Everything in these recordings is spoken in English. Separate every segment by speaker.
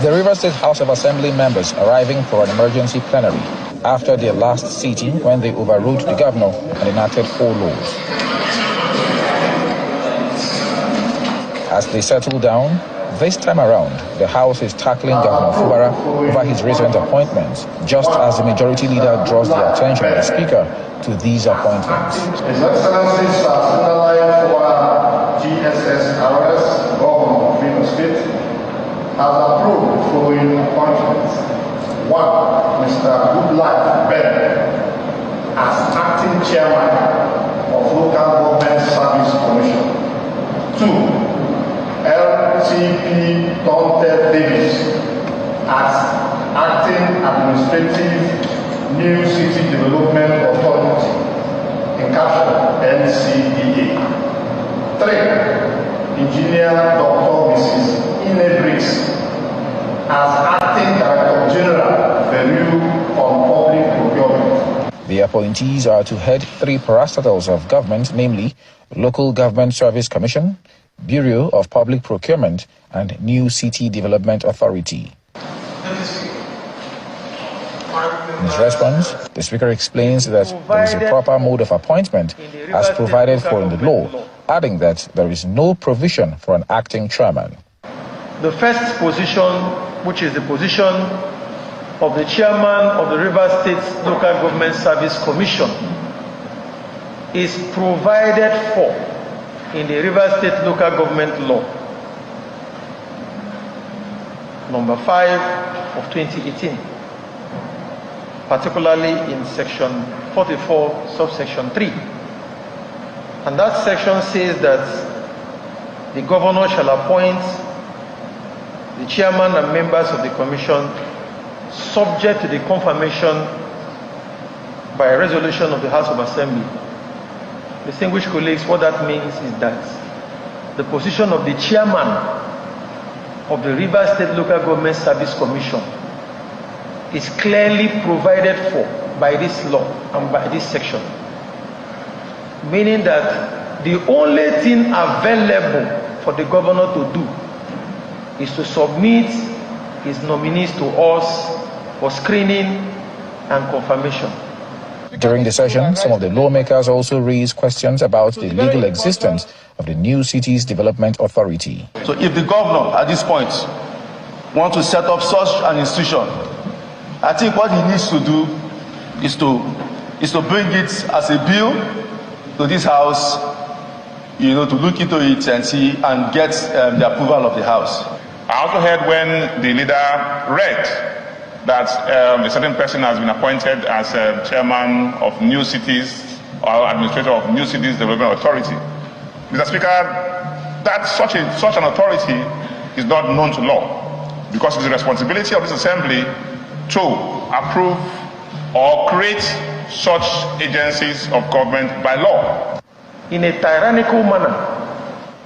Speaker 1: The Rivers State House of Assembly members arriving for an emergency plenary after their last sitting when they overruled the governor and enacted 4 laws. As they settle down, this time around, the House is tackling Governor FUBARA over his recent appointments, just as the majority leader draws the attention of the Speaker to these appointments.
Speaker 2: His Excellency FUBARA GSS RS, Governor of Rivers State, has approved following appointments. 1. Mr. Goodluck Ben as acting chairman of Local Government Service Commission. 2. LTP Tonte Davis as acting administrative New City Development Authority, in caption NCDA. 3. Engineer Dr. Mrs. Inebrix as acting Director General Review on Public Procurement.
Speaker 1: The appointees are to head 3 parastatals of government, namely Local Government Service Commission, Bureau of Public Procurement, and New City Development Authority. In his response, the Speaker explains that there is a proper mode of appointment as provided for in the law, adding that there is no provision for an acting chairman.
Speaker 3: The first position, which is the position of the chairman of the Rivers State Local Government Service Commission, is provided for in the Rivers State Local Government Law, number 5 of 2018, particularly in section 44, subsection 3. And that section says that the governor shall appoint the chairman and members of the commission subject to the confirmation by a resolution of the House of Assembly. Distinguished colleagues, what that means is that the position of the chairman of the Rivers State Local Government Service Commission is clearly provided for by this law and by this section, meaning that the only thing available for the governor to do is to submit his nominees to us for screening and confirmation.
Speaker 1: During the session, some of the lawmakers also raised questions about the legal existence of the New Cities Development Authority.
Speaker 4: So if the governor at this point wants to set up such an institution, I think what he needs to do is to bring it as a bill to this House, to look into it and see and get the approval of the House.
Speaker 5: I also heard when the leader read that a certain person has been appointed as chairman of New Cities or administrator of New Cities Development Authority. Mr. Speaker, that such an authority is not known to law, because it's the responsibility of this assembly to approve or create such agencies of government by law.
Speaker 3: In a tyrannical manner.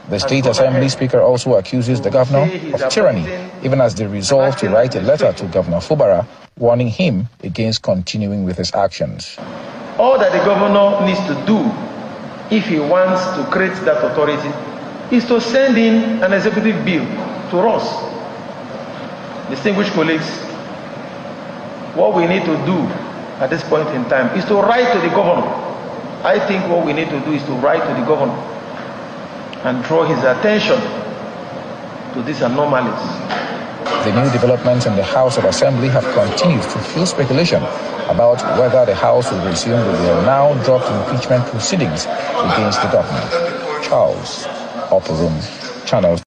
Speaker 1: The State Assembly Speaker also accuses the governor of tyranny, even as they resolve to write a letter to Governor FUBARA warning him against continuing with his actions.
Speaker 3: All that the governor needs to do if he wants to create that authority is to send in an executive bill to us. Distinguished colleagues, what we need to do at this point in time is to write to the governor. I think what we need to do is to write to the governor and draw his attention to these anomalies.
Speaker 1: The new developments in the House of Assembly have continued to fuel speculation about whether the House will resume with their now dropped impeachment proceedings against the government. Charles, Upper Room, Channel